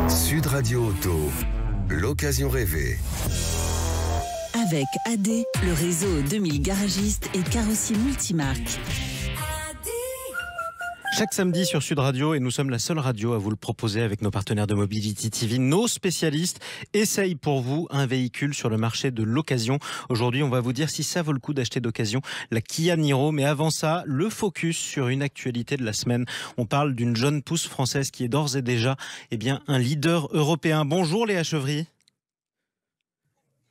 Sud Radio Auto, l'occasion rêvée. Avec AD, le réseau 2000 garagistes et carrossiers multimarques. Chaque samedi sur Sud Radio, et nous sommes la seule radio à vous le proposer avec nos partenaires de Mobility TV, nos spécialistes essayent pour vous un véhicule sur le marché de l'occasion. Aujourd'hui, on va vous dire si ça vaut le coup d'acheter d'occasion la Kia Niro. Mais avant ça, le focus sur une actualité de la semaine. On parle d'une jeune pousse française qui est d'ores et déjà un leader européen. Bonjour Léa Chevry.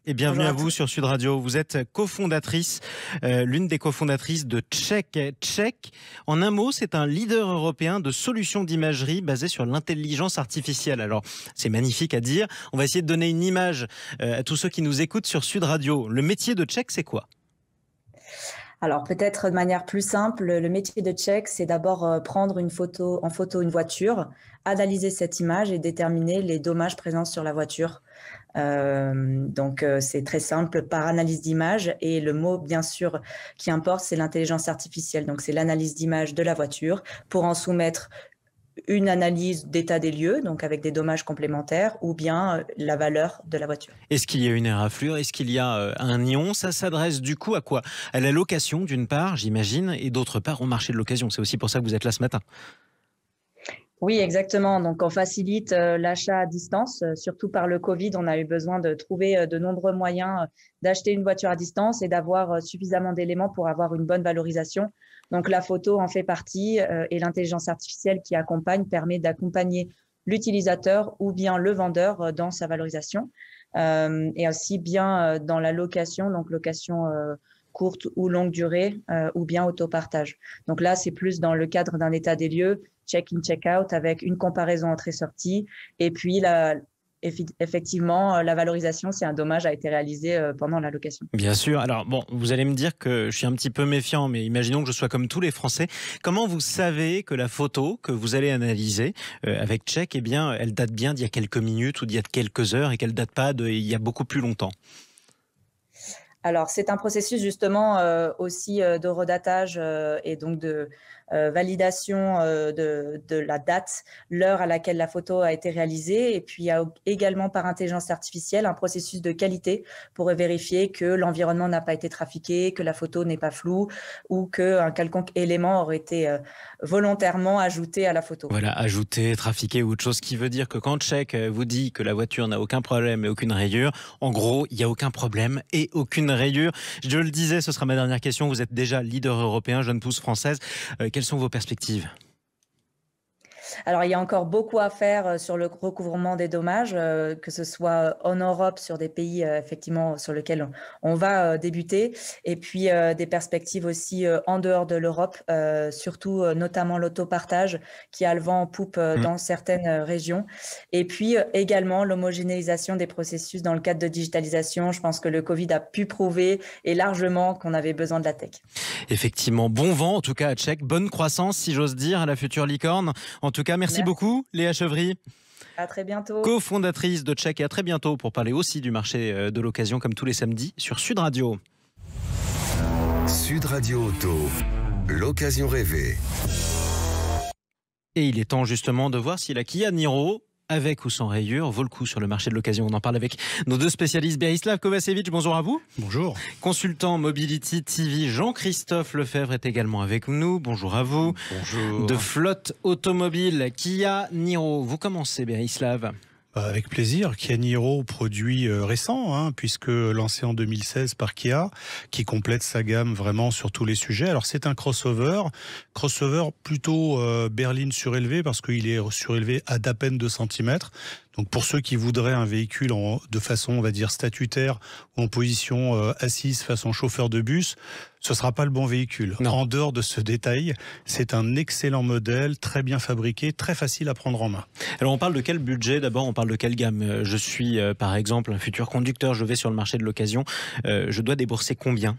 Et bienvenue à vous sur Sud Radio. Vous êtes cofondatrice, l'une des cofondatrices de Check. Check, en un mot, c'est un leader européen de solutions d'imagerie basées sur l'intelligence artificielle. Alors, c'est magnifique à dire. On va essayer de donner une image à tous ceux qui nous écoutent sur Sud Radio. Le métier de Check, c'est quoi ? Alors peut-être de manière plus simple, le métier de Check, c'est d'abord prendre en photo une voiture, analyser cette image et déterminer les dommages présents sur la voiture. Donc c'est très simple par analyse d'image, et le mot bien sûr qui importe, c'est l'intelligence artificielle. Donc c'est l'analyse d'image de la voiture pour en soumettre une analyse d'état des lieux, donc avec des dommages complémentaires, ou bien la valeur de la voiture. Est-ce qu'il y a une éraflure ? Est-ce qu'il y a un ion ? Ça s'adresse du coup à quoi ? À la location d'une part, j'imagine, et d'autre part au marché de l'occasion. C'est aussi pour ça que vous êtes là ce matin. Oui, exactement. Donc, on facilite l'achat à distance. Surtout par le Covid, on a eu besoin de trouver de nombreux moyens d'acheter une voiture à distance et d'avoir suffisamment d'éléments pour avoir une bonne valorisation. Donc, la photo en fait partie et l'intelligence artificielle qui accompagne permet d'accompagner l'utilisateur ou bien le vendeur dans sa valorisation et aussi bien dans la location, donc location courte ou longue durée ou bien autopartage. Donc là, c'est plus dans le cadre d'un état des lieux, check-in, check-out avec une comparaison entrée-sortie et puis effectivement, la valorisation si un dommage a été réalisé pendant la location. Bien sûr. Alors bon, vous allez me dire que je suis un petit peu méfiant, mais imaginons que je sois comme tous les Français. Comment vous savez que la photo que vous allez analyser avec Check, elle date bien d'il y a quelques minutes ou d'il y a quelques heures et qu'elle date pas d'il y a beaucoup plus longtemps ? Alors, c'est un processus justement aussi de redatage et donc de validation de la date, l'heure à laquelle la photo a été réalisée. Et puis, il y a également par intelligence artificielle un processus de qualité pour vérifier que l'environnement n'a pas été trafiqué, que la photo n'est pas floue ou qu'un quelconque élément aurait été volontairement ajouté à la photo. Voilà, ajouté, trafiqué ou autre chose, qui veut dire que quand Check vous dit que la voiture n'a aucun problème et aucune rayure, en gros, il n'y a aucun problème et aucune rayure. Je le disais, ce sera ma dernière question. Vous êtes déjà leader européen, jeune pousse française. Quelles sont vos perspectives ? Alors, il y a encore beaucoup à faire sur le recouvrement des dommages, que ce soit en Europe, sur des pays effectivement sur lesquels on va débuter, et puis des perspectives aussi en dehors de l'Europe, surtout notamment l'autopartage qui a le vent en poupe dans certaines régions, et puis également l'homogénéisation des processus dans le cadre de digitalisation. Je pense que le Covid a pu prouver et largement qu'on avait besoin de la tech. Effectivement, bon vent en tout cas à Check, bonne croissance si j'ose dire à la future licorne. En tout cas, merci beaucoup Léa Chevry. À très bientôt. Cofondatrice de Check, et à très bientôt pour parler aussi du marché de l'occasion comme tous les samedis sur Sud Radio. Sud Radio Auto, l'occasion rêvée. Et il est temps justement de voir si la Kia Niro, avec ou sans rayures, vaut le coup sur le marché de l'occasion. On en parle avec nos deux spécialistes. Berislav Kovacevic, bonjour à vous. Bonjour. Consultant Mobility TV, Jean-Christophe Lefebvre est également avec nous. Bonjour à vous. Bonjour. De Flotte Automobile, Kia Niro. Vous commencez, Berislav. Avec plaisir. Kia Niro, produit récent, puisque lancé en 2016 par Kia, qui complète sa gamme vraiment sur tous les sujets. Alors c'est un crossover plutôt berline surélevé, parce qu'il est surélevé à d'à peine 2 cm. Donc pour ceux qui voudraient un véhicule de façon, on va dire, statutaire ou en position assise façon chauffeur de bus, ce ne sera pas le bon véhicule. Non. En dehors de ce détail, c'est un excellent modèle, très bien fabriqué, très facile à prendre en main. Alors on parle de quel budget d'abord, on parle de quelle gamme ? Je suis par exemple un futur conducteur, je vais sur le marché de l'occasion, je dois débourser combien ?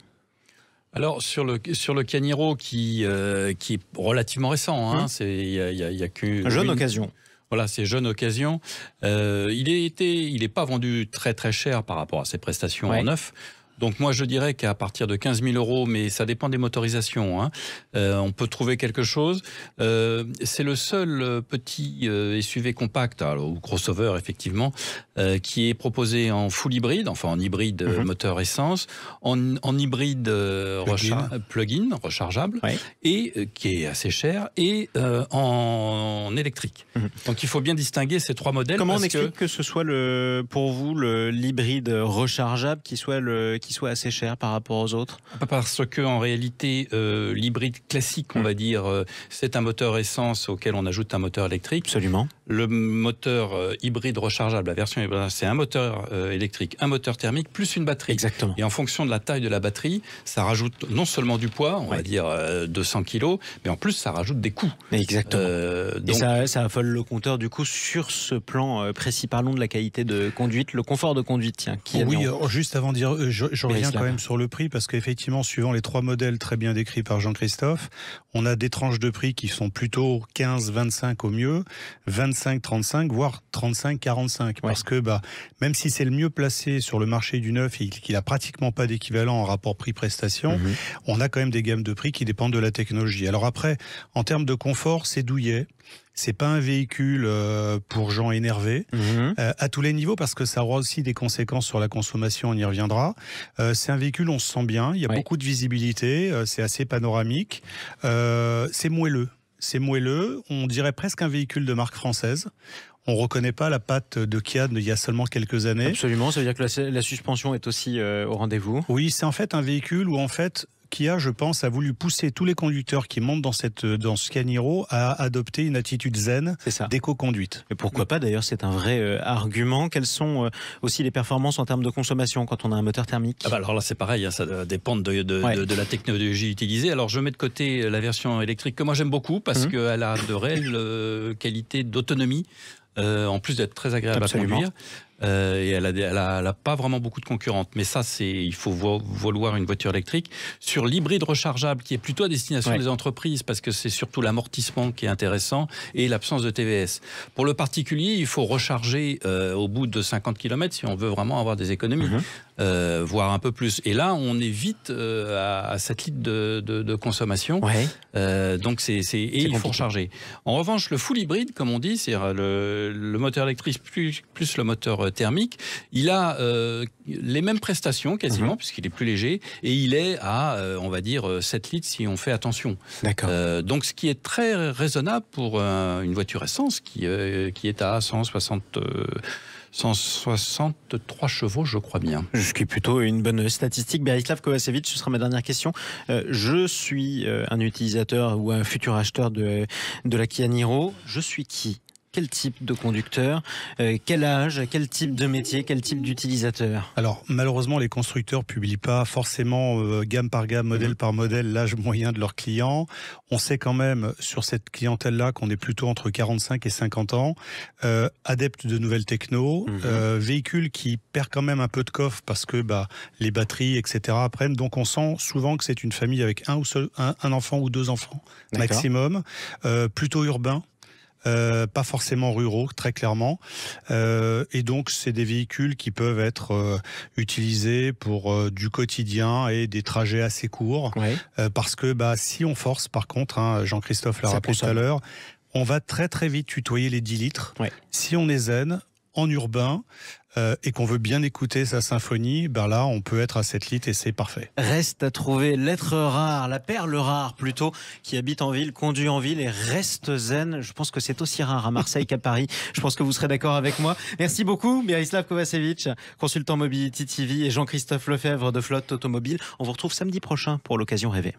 Alors sur le Kia Niro qui est relativement récent, il y a que jeune occasion. Voilà, c'est jeune occasion. Il est pas vendu très très cher par rapport à ses prestations en neuf. Donc moi je dirais qu'à partir de 15 000 €, mais ça dépend des motorisations, hein, on peut trouver quelque chose. C'est le seul petit SUV compact, alors, ou crossover effectivement, qui est proposé en full hybride, enfin en hybride moteur essence, en hybride plug-in rechargeable, et qui est assez cher, et en électrique. Donc il faut bien distinguer ces trois modèles. Comment on explique que ce soit pour vous l'hybride rechargeable qui soit assez cher par rapport aux autres? Parce que en réalité l'hybride classique, on va dire, c'est un moteur essence auquel on ajoute un moteur électrique. Absolument. Le moteur hybride rechargeable, la version hybride, c'est un moteur électrique, un moteur thermique plus une batterie. Exactement. Et en fonction de la taille de la batterie, ça rajoute non seulement du poids, on va dire 200 kg, mais en plus ça rajoute des coûts. Exactement. Donc, et ça affole le compteur du coup sur ce plan précis. Parlons de la qualité de conduite, le confort de conduite. Tiens, juste avant de dire, je reviens quand même sur le prix, parce qu'effectivement, suivant les trois modèles très bien décrits par Jean-Christophe, on a des tranches de prix qui sont plutôt 15-25 au mieux, 25-35, voire 35-45. Parce que même si c'est le mieux placé sur le marché du neuf et qu'il n'a pratiquement pas d'équivalent en rapport prix-prestation, on a quand même des gammes de prix qui dépendent de la technologie. Alors après, en termes de confort, c'est douillet. C'est pas un véhicule pour gens énervés à tous les niveaux, parce que ça aura aussi des conséquences sur la consommation, on y reviendra. C'est un véhicule, on se sent bien, il y a beaucoup de visibilité, c'est assez panoramique, c'est moelleux, on dirait presque un véhicule de marque française. On ne reconnaît pas la patte de Kia d'il y a seulement quelques années. Absolument, ça veut dire que la suspension est aussi au rendez-vous. Oui, c'est en fait un véhicule où Kia, je pense, a voulu pousser tous les conducteurs qui montent dans ce Kia Niro à adopter une attitude zen d'éco-conduite. Et pourquoi pas, d'ailleurs, c'est un vrai argument. Quelles sont aussi les performances en termes de consommation quand on a un moteur thermique? Alors là, c'est pareil, ça dépend de la technologie utilisée. Alors je mets de côté la version électrique que moi j'aime beaucoup, parce qu'elle a de réelles qualités d'autonomie, en plus d'être très agréable à conduire. Et elle a pas vraiment beaucoup de concurrentes. Mais ça, il faut vouloir une voiture électrique. Sur l'hybride rechargeable, qui est plutôt à destination des entreprises, parce que c'est surtout l'amortissement qui est intéressant et l'absence de TVS. Pour le particulier, il faut recharger au bout de 50 km si on veut vraiment avoir des économies, voire un peu plus. Et là, on est vite à 7 litres de consommation. Donc il faut recharger. En revanche, le full hybride, comme on dit, c'est-à-dire le moteur électrique plus le moteur thermique, il a les mêmes prestations quasiment, puisqu'il est plus léger, et il est à, on va dire, 7 litres si on fait attention. D'accord. Donc ce qui est très raisonnable pour une voiture essence qui est à 163 chevaux, je crois bien. Ce qui est plutôt une bonne statistique. Berislav Kovacevic, ce sera ma dernière question. Je suis un utilisateur ou un futur acheteur de la Kia Niro. Je suis qui ? Quel type de conducteur, quel âge, quel type de métier, quel type d'utilisateur? Alors malheureusement, les constructeurs publient pas forcément gamme par gamme, modèle par modèle, l'âge moyen de leurs clients. On sait quand même sur cette clientèle-là qu'on est plutôt entre 45 et 50 ans, adeptes de nouvelles techno, véhicules qui perdent quand même un peu de coffre parce que les batteries, etc. prennent. Donc on sent souvent que c'est une famille avec un enfant ou deux enfants maximum, plutôt urbain. Pas forcément ruraux, très clairement. Et donc, c'est des véhicules qui peuvent être utilisés pour du quotidien et des trajets assez courts. Parce que si on force, par contre, Jean-Christophe l'a rappelé tout à l'heure, on va très très vite tutoyer les 10 litres. Si on est zen, en urbain, et qu'on veut bien écouter sa symphonie, là, on peut être à 7 litres et c'est parfait. Reste à trouver l'être rare, la perle rare plutôt, qui habite en ville, conduit en ville et reste zen. Je pense que c'est aussi rare à Marseille qu'à Paris. Je pense que vous serez d'accord avec moi. Merci beaucoup, Berislav Kovacevic, consultant Mobility TV, et Jean-Christophe Lefebvre de Flotte Automobile. On vous retrouve samedi prochain pour l'occasion rêvée.